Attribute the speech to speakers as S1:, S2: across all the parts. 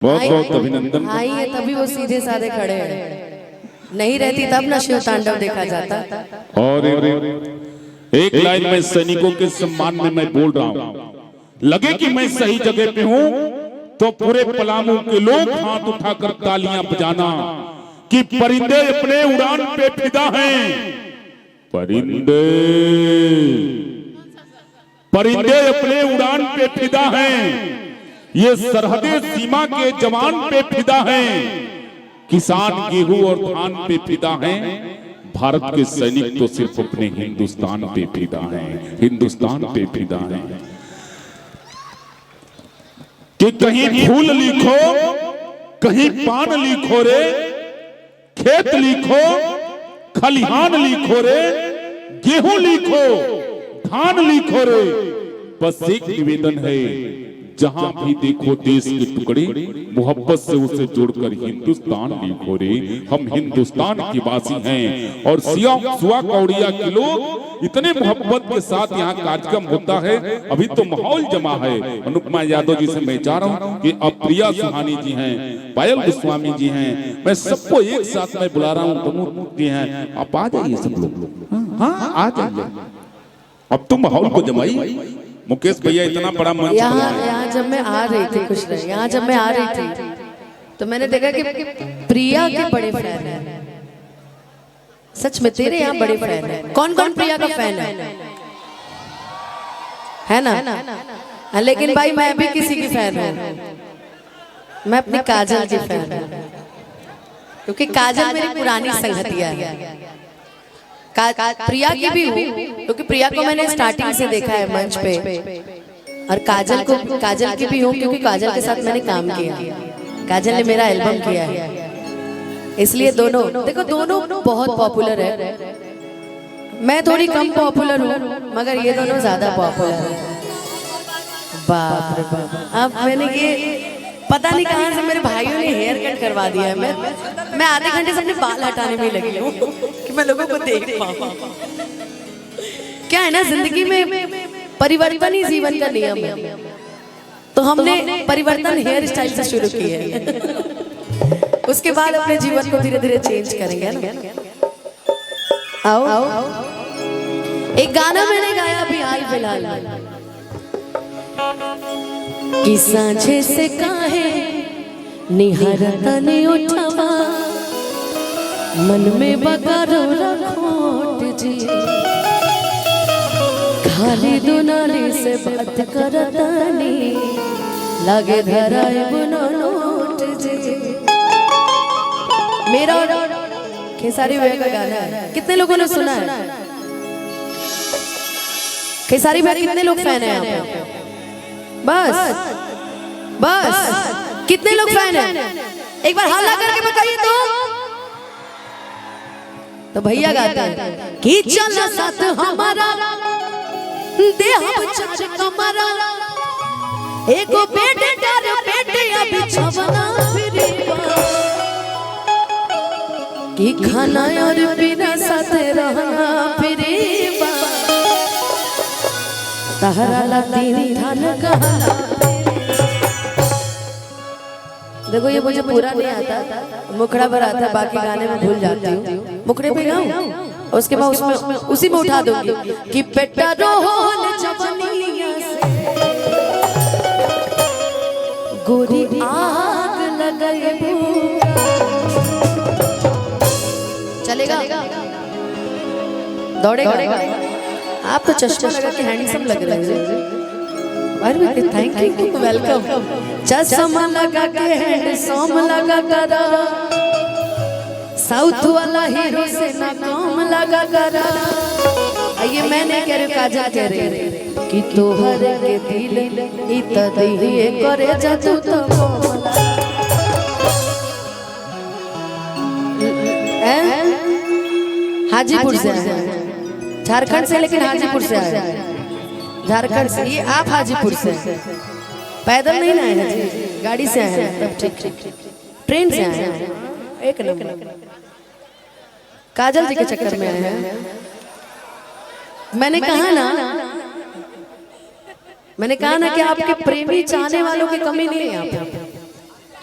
S1: बहुत बहुत अभिनंदन।
S2: आई है तभी वो सीधे साधे खड़े हैं, नहीं रहती तब न शिव तांडव देखा जाता।
S1: और एक लाइन में सैनिकों के सम्मान में मैं बोल रहा हूँ, लगे कि मैं सही जगह पे हूँ तो पूरे पलामू के लोग हाथ उठाकर तालियां बजाना कि परिंदे अपने उड़ान पे फिदा हैं। परिंदे परिंदे अपने उड़ान पे फिदा हैं, ये सरहदे सीमा के जवान पे फिदा हैं, किसान गेहूं और धान पे फिदा हैं, भारत के सैनिक तो सिर्फ अपने हिंदुस्तान पे फिदा हैं, हिंदुस्तान पे फिदा हैं। कि कहीं फूल लिखो कहीं पान लिखो रे, खेत लिखो खलिहान लिखो रे, गेहूं लिखो धान लिखो रे, बस एक निवेदन है, जहां भी देखो देश के टुकड़े मोहब्बत से उसे जोड़कर हिंदुस्तान लिखो रे। हम हिंदुस्तान के वासी हैं और सुआ कौड़िया के लोग इतने मोहब्बत के साथ यहाँ कार्यक्रम होता है। अभी तो माहौल जमा है। अनुपमा यादव जी से मैं चाह रहा हूँ कि अब प्रिया सुहानी जी हैं, पायल गोस्वामी जी हैं, मैं सबको एक साथ में बुला रहा हूँ। दोनों जी हैं, आप आ जाइए सब लोग। हाँ आ जाइए, अब तो माहौल को जमाइए। मुकेश भैया इतना बड़ा मंच
S2: यहाँ जब मैं आ रही थी कुछ नहीं, यहाँ जब मैं आ रही थी तो मैंने देखा कि प्रिया के बड़े फैन हैं। सच में तेरे यहाँ बड़े फैन हैं। कौन कौन प्रिया का फैन है ना? लेकिन भाई मैं भी किसी की फैन हूँ, मैं अपनी काजल की फैन हूँ, क्योंकि काजल मेरी पुरानी संगतिया है। प्रिया की भी हूँ क्योंकि प्रिया को मैंने स्टार्टिंग से देखा है मंच पे, और काजल की भी हूँ क्योंकि काजल के साथ मैंने काम किया, काजल ने मेरा एल्बम किया है, इसलिए दोनों देखो दोनों बहुत पॉपुलर है। मैं थोड़ी कम पॉपुलर हूँ मगर ये दोनों ज्यादा पॉपुलर है। बाप रे बाप, अब मैंने ये पता नहीं कहां से मेरे भाइयों ने हेयर कट करवा दिया है। मैं आधे घंटे से अपने बाल हटाने में लगी हूँ कि मैं लोगों को देख पाऊं। क्या है ना, जिंदगी में परिवर्तन ही जीवन का नियम है, तो हमने परिवर्तन हेयर स्टाइल से शुरू की है, उसके बाद अपने जीवन को धीरे धीरे चेंज करेंगे ना। आओ एक गाना मैंने गाया अभी हाल फिलहाल, कि सांझे से काहे निहरतन उठवा, मन में बगारो रखोट जी, खाली दुनाली से बात करतनी, लगे धराए बुनोट जी। मेरा खेसारी भैया का गाना है, कितने लोगों ने सुना है? खेसारी भैया कितने लोग फैन हैं यहाँ पे? बस कितने लोग फैन हैं? एक बार हल्ला करके बताइए तो भैया गाते हैं कि चल साथ हमारा दे हम चार कमरा, एको बेटे डार बेटे अभी छवना फिरीबा, कि खाना और पीना साथ रहना फिरीबा, तहरा ला तीन थान कहला। देखो ये मुझे पूरा नहीं आता, मुखड़ा पर आता, बाकी गाने में भूल जाती हूँ। मुखड़े पे गाऊं उसके बाद उसमें उसी में उठा दूंगी कि बेटा रोहन जवनिया से गोरी आग लगाए भूखा। चलेगा? दौड़ेगा? आप तो चश्मा लगा के हैंडसम लग रहे हैं। अरे थैंक यू, वेलकम। चश्मा लगा के हैंडसम लगा करा, साउथ वाला हीरो से ना कम लगा करा। ये मैं नहीं कह रही, काजल कह रही कि तोहर के दिल इत दिए करे जादू तो हाजीपुर से आए, झारखंड से, लेकिन हाजीपुर से आए, झारखंड से। ये आप हाजीपुर से, पैदल नहीं ना आए हैं, गाड़ी से आए हैं, तब ठीक, ट्रेन से आए हैं। एक नंबर काजल जी के चक्कर में आए हैं। मैंने कहा ना कि आपके प्रेमी चाहने वालों की कमी नहीं है यहाँ पे।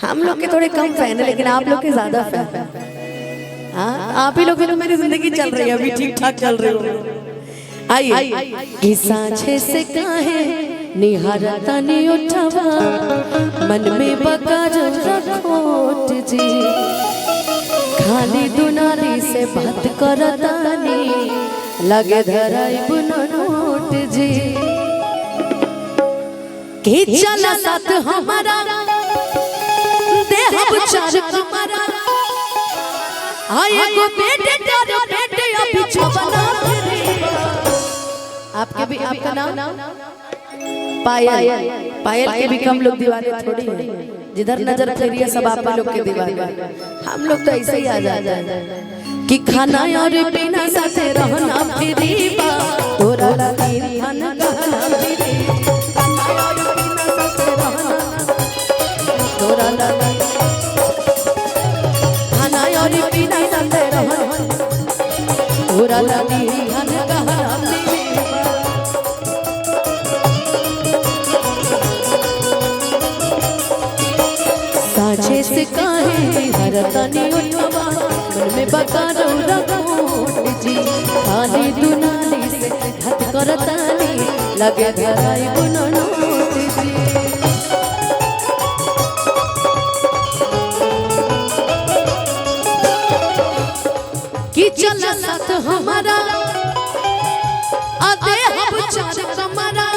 S2: हम लोग के थोड़े कम फैन है लेकिन आप लोग के ज्यादा फैन है। हाँ आप ही लोग तो मेरी जिंदगी चल रही है, अभी ठीक ठाक चल रही हो। आइए कि साँझे से काहे निहारता नहीं उठावा, मन में बका जो रखोट जी, खाली दुनाली से बात करता नहीं, लगे धराई बुना नोट जी। कि चला साथ हमारा देह चार कमरा, आए को बेटे तेरे बेटे अभी छबना। आपके भी आपका नाम पायल, पायल के भी कम लोग दीवाने थोड़ी है, जिधर नजर फेरिए सब आप लोग के दीवाने। हम लोग तो ऐसे ही आ जाते हैं कि खाना और पीना साथे रहना फ्री बा, तोरा लगी खाना कहना फ्री, खाना और पीना साथे रहना, तोरा लगी खाना और पीना साथे रहना, तोरा लगी खाना कहना फ्री। साँझे से काहे हरता नहीं उठावा, मन में बका जो रखोट जी, खाली दुनाली से हथ करता नहीं, लगे धराई बुना नोट जी। कि चला साथ हमारा आते हम चार कमरा,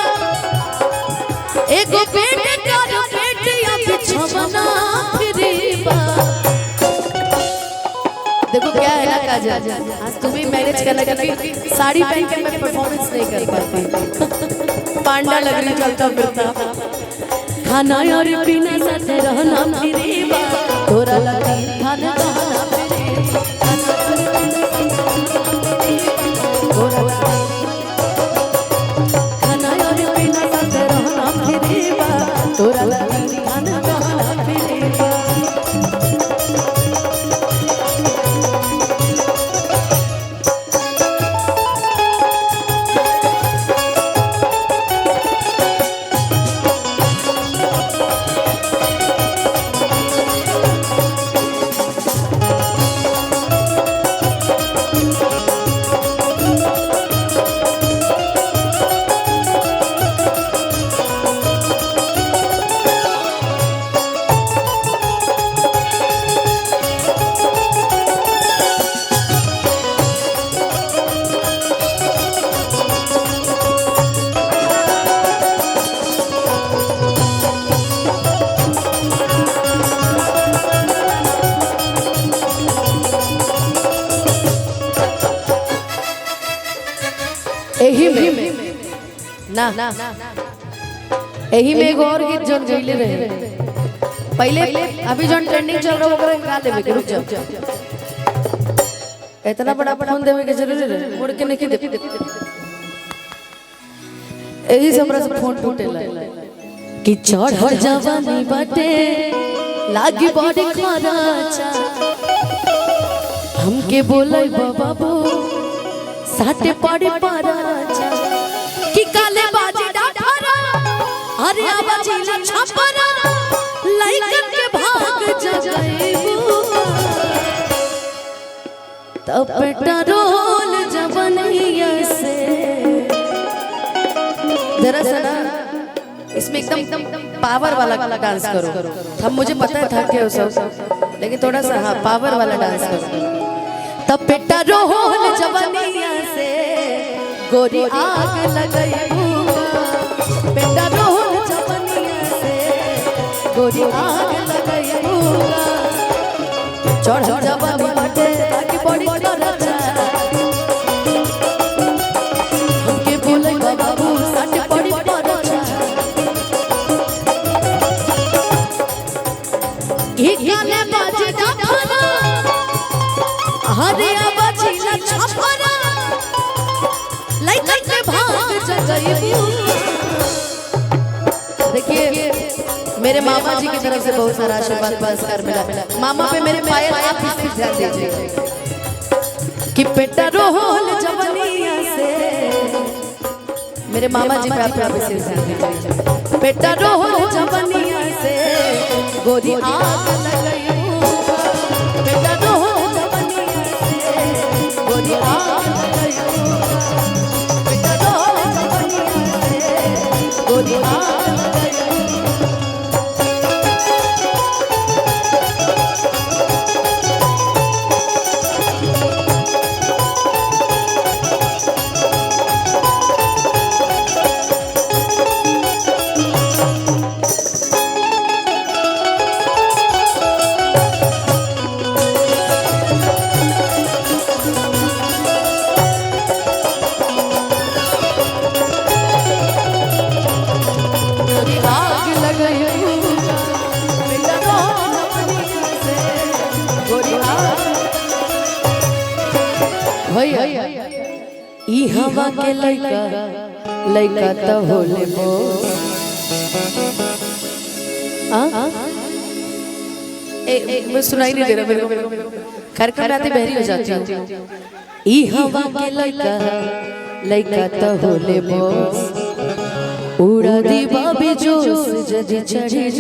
S2: एगो बेटे का बेटे या बिछवना फ्री बा। देखो क्या है ना काजल, आज तुम्हें मैनेज करना क्योंकि साड़ी पहन के मैं परफॉर्मेंस नहीं कर पाती, पांडा लग रही चलता फिरता। खाना और पीना साथे रहना फ्री बा, तोरा लगी खाना कहना फ्री, खाना और पीना साथे रहना फ्री बा, तोरा लगी खाना कहना फ्री बा। यही में एगो और गीत जोन गईले रहे पहले, अभी जोन ट्रेंडिंग चल रहा होगा गा लेबे के, रुक जाओ। इतना बड़ा फोन देवे के जरूरी है, मोड़ के नहीं दे, यही से हमरा से फोन टूटेला कि चढ़ जवानी बाटे लागी बॉडी खराचा, हमके बोलै बाबू साटे पड़े पराचा, कि काले बाजी डाठरा अरे आवाजी ला छपरा, लइकन के भाग जगाइबू तब पेट्रोल जवनिया से। जरा सा ना इसमें एकदम पावर वाला डांस करो, हम मुझे पता था कि वो सब, लेकिन थोड़ा सा हाँ पावर वाला डांस करो। तब पेट्रोल जवनिया से गोरी आग लगाइबूगा, पेट्रोल जवनिया से गोरी आग लगाइबूगा, चढ़ जवानी बाटे आगे बड़ी खराचा, हमके बोलै बाबू साटे पड़ी पराचा, ई गाने बाजे डाफरा हरे आवाजी ला छपरा, लइकन के भाग जगाइबू। देखिए मेरे मामा जी की तरफ से बहुत सारा आशीर्वाद पुरस्कार मिला, मामा पे मेरे पायल आप इसकी ध्यान दीजिए कि पेट्रोल जवनिया से, मेरे मामा जी पे आप विशेष ध्यान दीजिए, पेट्रोल जवनिया से गोरी आग लगई बेटा तो हो जवनिया से गोरी आग लगई बेटा तो हो जवनिया से गोरी आग लगई ई हवा के लइका तो होले बो मैं सुनाई नहीं दे रहा मेरे को कार्यक्रम में आते बहरी हो जाती हूँ ई हवा के लइका तो होले बो उड़ा दी बाबी जोश जदी चढ़ी